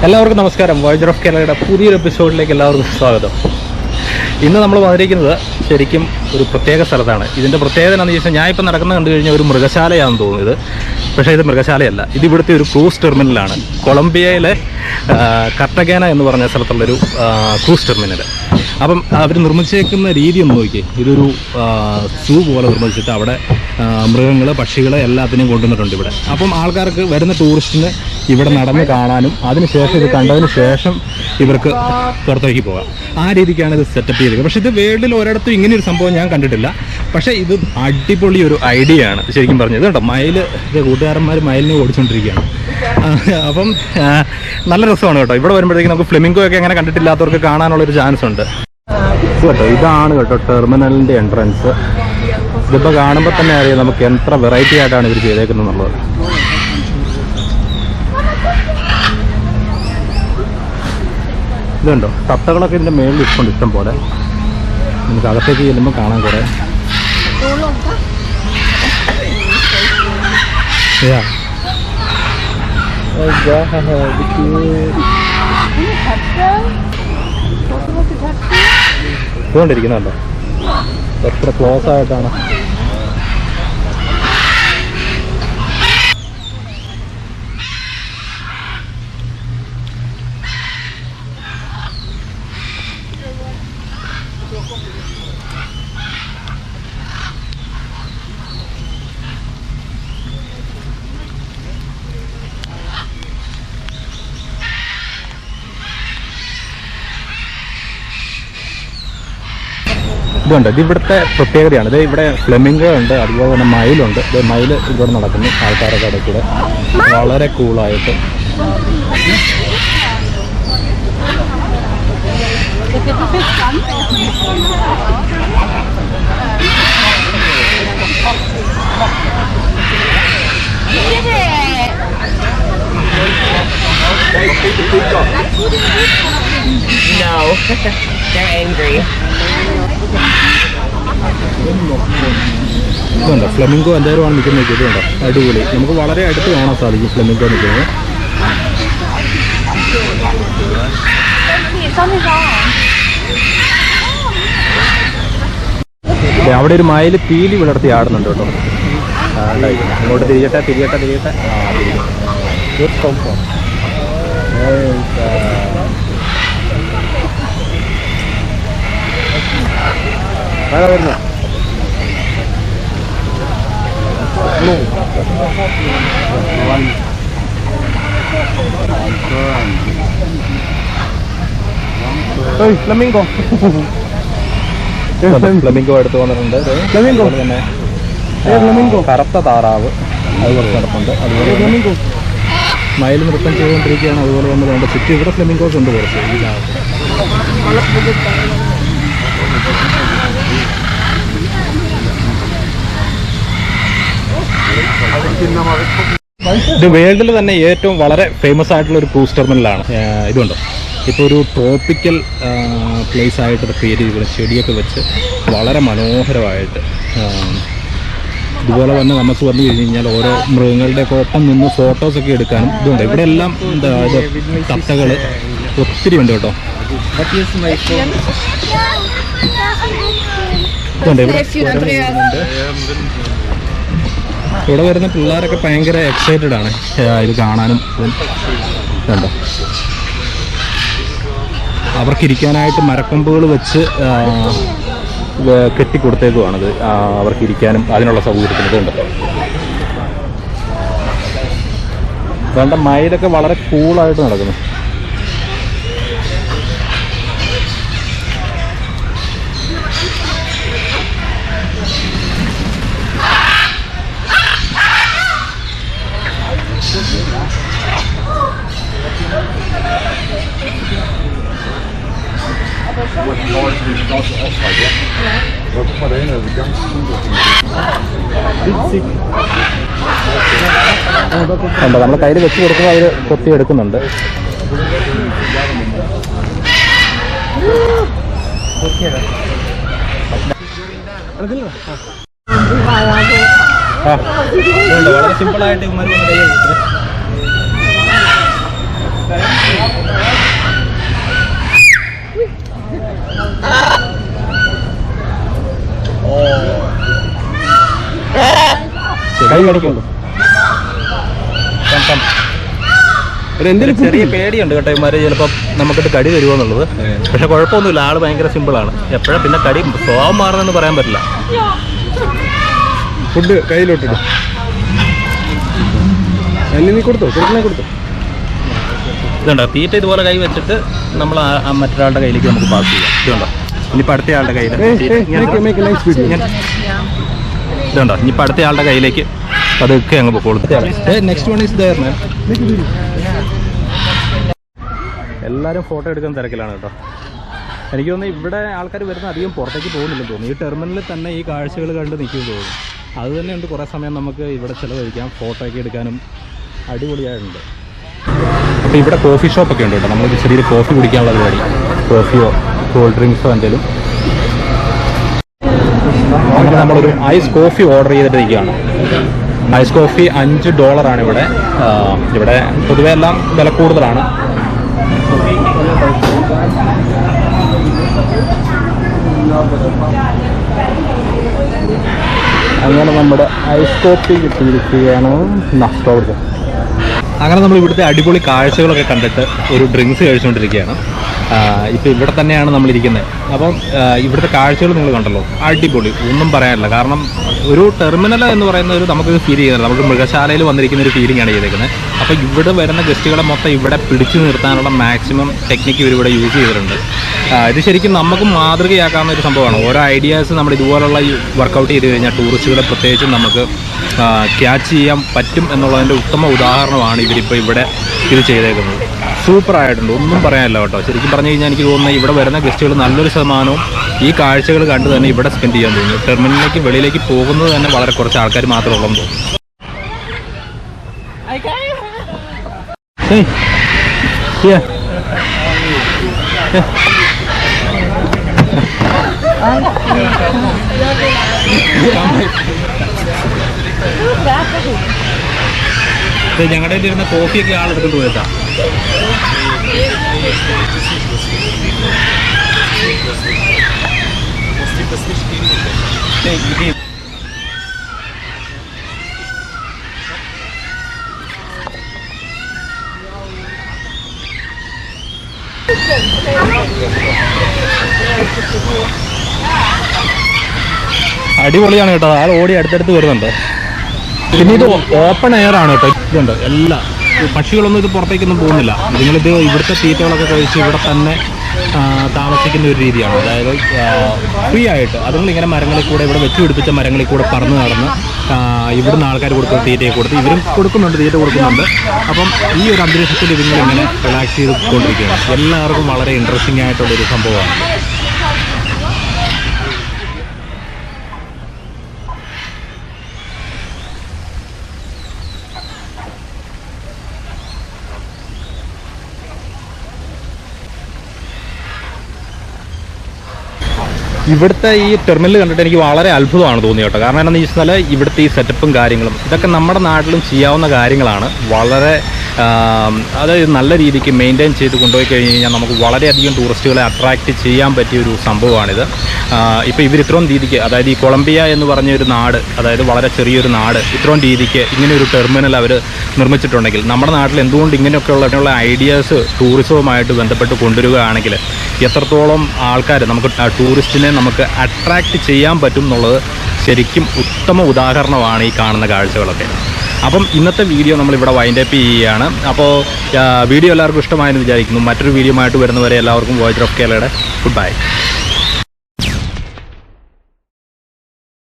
എല്ലാവർക്കും നമസ്കാരം. Voyager of കേരളയുടെ പുതിയൊരു എപ്പിസോഡിലേക്ക് എല്ലാവർക്കും സ്വാഗതം. ഇന്ന് നമ്മൾ വന്നിരിക്കുന്നത് ശരിക്കും ഒരു പ്രത്യേക സ്ഥലത്താണ്. ഇതിൻ്റെ പ്രത്യേകത എന്താണെന്ന് ചോദിച്ചാൽ, ഞാൻ ഇപ്പോൾ നടക്കുന്നത് കണ്ടു കഴിഞ്ഞാൽ ഒരു മൃഗശാലയാണെന്ന് തോന്നുന്നത്. പക്ഷേ ഇത് മൃഗശാലയല്ല, ഇതിവിടുത്തെ ഒരു ക്രൂസ് ടെർമിനലാണ്. കൊളംബിയയിലെ കർട്ടഗേന എന്ന് പറഞ്ഞ സ്ഥലത്തുള്ളൊരു ക്രൂസ് ടെർമിനൽ. അപ്പം അവർ നിർമ്മിച്ചേക്കുന്ന രീതി ഒന്ന് നോക്കിയേ. ഇതൊരു സൂ പോലെ നിർമ്മിച്ചിട്ട് അവിടെ മൃഗങ്ങൾ, പക്ഷികൾ എല്ലാത്തിനെയും കൊണ്ടുവന്നിട്ടുണ്ട് ഇവിടെ. അപ്പം ആൾക്കാർക്ക് വരുന്ന ടൂറിസ്റ്റിന് ഇവിടെ നടന്ന് കാണാനും അതിനുശേഷം ഇത് കണ്ടതിന് ശേഷം ഇവർക്ക് പുറത്തേക്ക് പോകാം. ആ രീതിക്കാണ് ഇത് സെറ്റപ്പ് ചെയ്തത്. പക്ഷേ ഇത് വേൾഡിൽ ഒരിടത്തും ഇങ്ങനെയൊരു സംഭവം ഞാൻ കണ്ടിട്ടില്ല. പക്ഷേ ഇത് അടിപൊളി ഒരു ഐഡിയ ആണ് ശരിക്കും പറഞ്ഞത് കേട്ടോ. കൂട്ടുകാരന്മാർ മയിലിനെ ഓടിച്ചുകൊണ്ടിരിക്കുകയാണ്. അപ്പം നല്ല രസമാണ് കേട്ടോ. ഇവിടെ വരുമ്പോഴത്തേക്കും നമുക്ക് ഫ്ലെമിംഗോ ഒക്കെ അങ്ങനെ കണ്ടിട്ടില്ലാത്തവർക്ക് കാണാനുള്ളൊരു ചാൻസ് ഉണ്ട് കേട്ടോ. ഇതാണ് കേട്ടോ ടെർമിനലിൻ്റെ എൻട്രൻസ്. ഇതിപ്പോൾ കാണുമ്പോൾ തന്നെ അറിയാം നമുക്ക് എത്ര വെറൈറ്റി ആയിട്ടാണ് ഇവർ ചെയ്തേക്കുന്നത് എന്നുള്ളത്. ഇതുണ്ടോ, തത്തകളൊക്കെ ഇതിൻ്റെ മേളിൽ ഇഷ്ടമുണ്ട് ഇഷ്ടം പോലെ. നമുക്ക് അകത്തേക്ക് ചെല്ലുമ്പോൾ കാണാൻ കുറേ. ഇതുകൊണ്ടിരിക്കുന്നുണ്ടോ എത്ര ക്ലോസ് ആയിട്ടാണ്. ഇതുണ്ട്, ഇത് ഇവിടുത്തെ പ്രത്യേകതയാണ്. ഇത് ഇവിടെ ഫ്ലെമിംഗോ ഉണ്ട്, അതുപോലെ തന്നെ മയിലുണ്ട്. മയിൽ ഇവിടെ നടക്കുന്നു ആൾക്കാരൊക്കെ ഇടയ്ക്കൂടെ വളരെ കൂളായിട്ട്. No, they're angry. ഇതുണ്ട് ഫ്ലെമിംഗോ എന്തായാലും ആണ് നിൽക്കുന്നത്. ഇതുണ്ടോ അടിപൊളി. നമുക്ക് വളരെ അടുത്ത് കാണാൻ സാധിക്കും ഫ്ലെമിംഗോ നിൽക്കുന്നത്. അവിടെ ഒരു മയിൽ പീലി വിളർത്തി ആടുന്നുണ്ട് കേട്ടോ. ഇങ്ങോട്ട് തിരിയട്ടെ. വരുന്നു. ഫ്ലെമിംഗോ എടുത്ത് വന്നിട്ടുണ്ട്. തന്നെ കറുത്ത താറാവ് അത് കുറച്ച് നടപ്പുണ്ട്. അതുപോലെ ഫ്ലെമിംഗോ മയിൽ നൃത്തം ചെയ്തുകൊണ്ടിരിക്കുകയാണ്. അതുപോലെ വന്നതുകൊണ്ട് ചുറ്റും ഇവിടെ ഫ്ലെമിംഗോസ് ഉണ്ട് കുറച്ച്. ഇത് വേൾഡിൽ തന്നെ ഏറ്റവും വളരെ ഫേമസ് ആയിട്ടുള്ള ഒരു ക്രൂസ് ടെർമിനലാണ്. ഇതുണ്ടോ, ഇപ്പോൾ ഒരു ട്രോപ്പിക്കൽ പ്ലേസ് ആയിട്ട് ക്രിയേറ്റ് ചെയ്തിരിക്കുന്ന ചെടിയൊക്കെ വെച്ച് വളരെ മനോഹരമായിട്ട്. ഇതുപോലെ തന്നെ നമുക്ക് വന്നു കഴിഞ്ഞ് കഴിഞ്ഞാൽ ഓരോ മൃഗങ്ങളുടെയൊക്കെ ഒപ്പം നിന്ന് ഫോട്ടോസൊക്കെ എടുക്കാനും ഇതുണ്ട്. ഇവിടെ എല്ലാം എന്താ ഇത് തത്തകൾ ഒത്തിരി ഉണ്ട് കേട്ടോ. ഇതുണ്ട് ഇവിടെ വരുന്ന പിള്ളേരൊക്കെ ഭയങ്കര എക്സൈറ്റഡ് ആണ് ഇത് കാണാനും. കണ്ടോ, അവർക്കിരിക്കാനായിട്ട് മരക്കൊമ്പുകൾ വെച്ച് കെട്ടിക്കൊടുത്തേക്കുവാണിത് അവർക്കിരിക്കാനും അതിനുള്ള സൗകര്യത്തിന്. ഇതുണ്ട് വേണ്ട മയിലൊക്കെ വളരെ കൂളായിട്ട് നടക്കുന്നു. കണ്ടോ, നമ്മൾ കയ്യിൽ വെച്ച് കൊടുക്കുമ്പോൾ അവർ കൊത്തി എടുക്കുന്നുണ്ട്. വളരെ സിമ്പിളായിട്ട് ഇവന്മാർ കൈ കടിക്കുള്ളൂ. ചെറിയ പേടിയുണ്ട് കേട്ടോ ഇവന്മാർ ചിലപ്പോൾ നമുക്കിട്ട് കടി തരുമോ എന്നുള്ളത്. പക്ഷെ കുഴപ്പമൊന്നുമില്ല, ആൾ ഭയങ്കര സിമ്പിളാണ്. എപ്പോഴും പിന്നെ കടി സ്വഭാവം മാറണമെന്ന് പറയാൻ പറ്റില്ല. ഫുഡ് കയ്യിലോട്ടിടും. നീ കൊടുത്തോ? കൊടുത്തോ. ഇതുണ്ടോ തീറ്റ ഇതുപോലെ കൈ വെച്ചിട്ട് നമ്മൾ മറ്റൊരാളുടെ കയ്യിലേക്ക് നമുക്ക് പാസ് ചെയ്യാം. ഇതുണ്ടോ ഇനിയിപ്പോൾ അടുത്ത ആളുടെ കയ്യിൽ ഇതുണ്ടോ ഇനിയിപ്പോൾ അടുത്ത ആളുടെ കയ്യിലേക്ക് അതൊക്കെ അങ്ങ് കൊടുത്തു. നെക്സ്റ്റ് വൺ ഈസ് ദയർ മാൻ. എല്ലാവരും ഫോട്ടോ എടുക്കാൻ തിരക്കിലാണ് കേട്ടോ. എനിക്ക് തോന്നുന്നു ഇവിടെ ആൾക്കാർ വരുന്ന അധികം പുറത്തേക്ക് പോകുന്നില്ലെന്ന് തോന്നുന്നു. ഈ ടെർമിനലിൽ തന്നെ ഈ കാഴ്ചകൾ കണ്ട് നിൽക്കുമെന്ന് തോന്നുന്നു. അത് തന്നെ ഉണ്ട്, കുറേ സമയം നമുക്ക് ഇവിടെ ചിലവഴിക്കാം, ഫോട്ടോ ഒക്കെ എടുക്കാനും അടിപൊളിയായിട്ടുണ്ട്. അപ്പോൾ ഇവിടെ കോഫി ഷോപ്പൊക്കെ ഉണ്ട് കേട്ടോ. നമുക്ക് ചെറിയൊരു കോഫി കുടിക്കാനുള്ള പരിപാടി, കോഫിയോ കൂൾ ഡ്രിങ്ക്സോ എന്തെങ്കിലും. അങ്ങനെ നമ്മളൊരു ഐസ് കോഫി ഓർഡർ ചെയ്തിട്ട് ഇരിക്കുകയാണ്. ഐസ് കോഫി $5 ഇവിടെ. ഇവിടെ പൊതുവെ എല്ലാം വില കൂടുതലാണ്. അങ്ങനെ നമ്മുടെ ഐസ് കോഫി കിട്ടിയിരിക്കുകയാണ്. നഷ്ടപ്പെടുക. അങ്ങനെ നമ്മൾ ഇവിടുത്തെ അടിപൊളി കാഴ്ചകളൊക്കെ കണ്ടിട്ട് ഒരു ഡ്രിങ്ക്സ് കഴിച്ചുകൊണ്ടിരിക്കുകയാണ്. ഇപ്പോൾ ഇവിടെ തന്നെയാണ് നമ്മളിരിക്കുന്നത്. അപ്പം ഇവിടുത്തെ കാഴ്ചകൾ നിങ്ങൾ കണ്ടല്ലോ, അടിപൊളി, ഒന്നും പറയാനില്ല. കാരണം ഒരു ടെർമിനൽ എന്ന് പറയുന്ന ഒരു നമുക്കിത് ഫീൽ ചെയ്യുന്നില്ല, നമുക്ക് മൃഗശാലയിൽ വന്നിരിക്കുന്ന ഒരു ഫീലിംഗ് ആണ് ചെയ്തേക്കുന്നത്. അപ്പോൾ ഇവിടെ വരുന്ന ഗസ്റ്റുകളെ മൊത്തം ഇവിടെ പിടിച്ചു നിർത്താനുള്ള മാക്സിമം ടെക്നിക്ക് ഇവരിവിടെ യൂസ് ചെയ്തിട്ടുണ്ട്. ഇത് ശരിക്കും നമുക്ക് മാതൃകയാക്കാവുന്ന ഒരു സംഭവമാണ്. ഓരോ ഐഡിയാസ് നമ്മൾ ഇതുപോലുള്ള വർക്കൗട്ട് ചെയ്ത് കഴിഞ്ഞാൽ ടൂറിസ്റ്റുകളെ പ്രത്യേകിച്ചും നമുക്ക് ക്യാച്ച് ചെയ്യാൻ പറ്റും എന്നുള്ളതിൻ്റെ ഉത്തമ ഉദാഹരണമാണ് ഇവരിപ്പോൾ ഇവിടെ ഇത് ചെയ്തേക്കുന്നത്. സൂപ്പറായിട്ടുണ്ട്, ഒന്നും പറയാനില്ല കേട്ടോ. ശരിക്കും പറഞ്ഞു കഴിഞ്ഞാൽ എനിക്ക് തോന്നുന്നത് ഇവിടെ വരുന്ന ഗസ്റ്റുകൾ നല്ലൊരു ശതമാനവും ഈ കാഴ്ചകൾ കണ്ട് തന്നെ ഇവിടെ സ്പെൻഡ് ചെയ്യാൻ തോന്നുന്നു. ടെർമിനലിലേക്ക് വെളിയിലേക്ക് പോകുന്നത് തന്നെ വളരെ കുറച്ച് ആൾക്കാർ മാത്രമേ ഉള്ളൂ തോന്നുന്നു. ഞങ്ങളുടെ ഇരുന്ന കോഫിയൊക്കെ ആളെടുത്തിട്ട് പോയതാ. അടിപൊളിയാണ് കേട്ടോ. ആൾ ഓടി അടുത്തടുത്ത് വരുന്നുണ്ട്. പിന്നെ ഇത് ഓപ്പൺ എയർ ആണ് കേട്ടോ. ഇതുണ്ട് എല്ലാ പക്ഷികളൊന്നും ഇത് പുറത്തേക്കൊന്നും പോകുന്നില്ല. നിങ്ങളിത് ഇവിടുത്തെ തീറ്റകളൊക്കെ കഴിച്ച് ഇവിടെ തന്നെ താമസിക്കുന്ന ഒരു രീതിയാണ്. അതായത് ഫ്രീ ആയിട്ട് അതുങ്ങളിങ്ങനെ മരങ്ങളിൽ കൂടെ, ഇവിടെ വെച്ച് പിടിപ്പിച്ച മരങ്ങളിൽ കൂടെ പറന്ന് നടന്ന് ഇവിടുന്ന് ആൾക്കാർ കൊടുക്കുന്ന തീറ്റയെ കൊടുത്ത് ഇവരും കൊടുക്കുന്നുണ്ട്, തീറ്റ കൊടുക്കുന്നുണ്ട്. അപ്പം ഈ ഒരു അന്തരീക്ഷത്തിൽ ഇതുങ്ങളിങ്ങനെ റിലാക്സ് ചെയ്തുകൊണ്ടിരിക്കുകയാണ്. എല്ലാവർക്കും വളരെ ഇൻട്രസ്റ്റിംഗ് ആയിട്ടുള്ളൊരു സംഭവമാണ്. ഇവിടുത്തെ ഈ ടെർമിനൽ കണ്ടിട്ട് എനിക്ക് വളരെ അത്ഭുതമാണ് തോന്നിയത് കേട്ടോ. കാരണം എന്താണെന്ന് വെച്ചാൽ ഇവിടുത്തെ ഈ സെറ്റപ്പും കാര്യങ്ങളും ഇതൊക്കെ നമ്മുടെ നാട്ടിലും ചെയ്യാവുന്ന കാര്യങ്ങളാണ്. വളരെ അതായത് നല്ല രീതിക്ക് മെയിൻറ്റെയിൻ ചെയ്ത് കൊണ്ടുപോയി കഴിഞ്ഞ് കഴിഞ്ഞാൽ നമുക്ക് വളരെയധികം ടൂറിസ്റ്റുകളെ അട്രാക്റ്റ് ചെയ്യാൻ പറ്റിയൊരു സംഭവമാണിത്. ഇപ്പോൾ ഇവർ ഇത്രയും രീതിക്ക്, അതായത് ഈ കൊളംബിയ എന്ന് പറഞ്ഞൊരു നാട്, അതായത് വളരെ ചെറിയൊരു നാട്, ഇത്രയും രീതിക്ക് ഇങ്ങനെ ഒരു ടെർമിനൽ അവർ നിർമ്മിച്ചിട്ടുണ്ടെങ്കിൽ നമ്മുടെ നാട്ടിൽ എന്തുകൊണ്ട് ഇങ്ങനെയൊക്കെയുള്ള ഐഡിയാസ് ടൂറിസവുമായിട്ട് ബന്ധപ്പെട്ട് കൊണ്ടുവരികയാണെങ്കിൽ എത്രത്തോളം ആൾക്കാർ നമുക്ക് ടൂറിസ്റ്റിനെ നമുക്ക് അട്രാക്റ്റ് ചെയ്യാൻ പറ്റും എന്നുള്ളത് ശരിക്കും ഉത്തമ ഉദാഹരണമാണ് ഈ കാണുന്ന കാഴ്ചകളൊക്കെ. അപ്പം ഇന്നത്തെ വീഡിയോ നമ്മളിവിടെ വൈൻഡപ്പ് ചെയ്യുകയാണ്. അപ്പോൾ വീഡിയോ എല്ലാവർക്കും ഇഷ്ടമായെന്ന് വിചാരിക്കുന്നു. മറ്റൊരു വീഡിയോ ആയിട്ട് വരുന്നവരെ എല്ലാവർക്കും വോയിസ് ഓഫ് കേരളയുടെ ഗുഡ് ബൈ.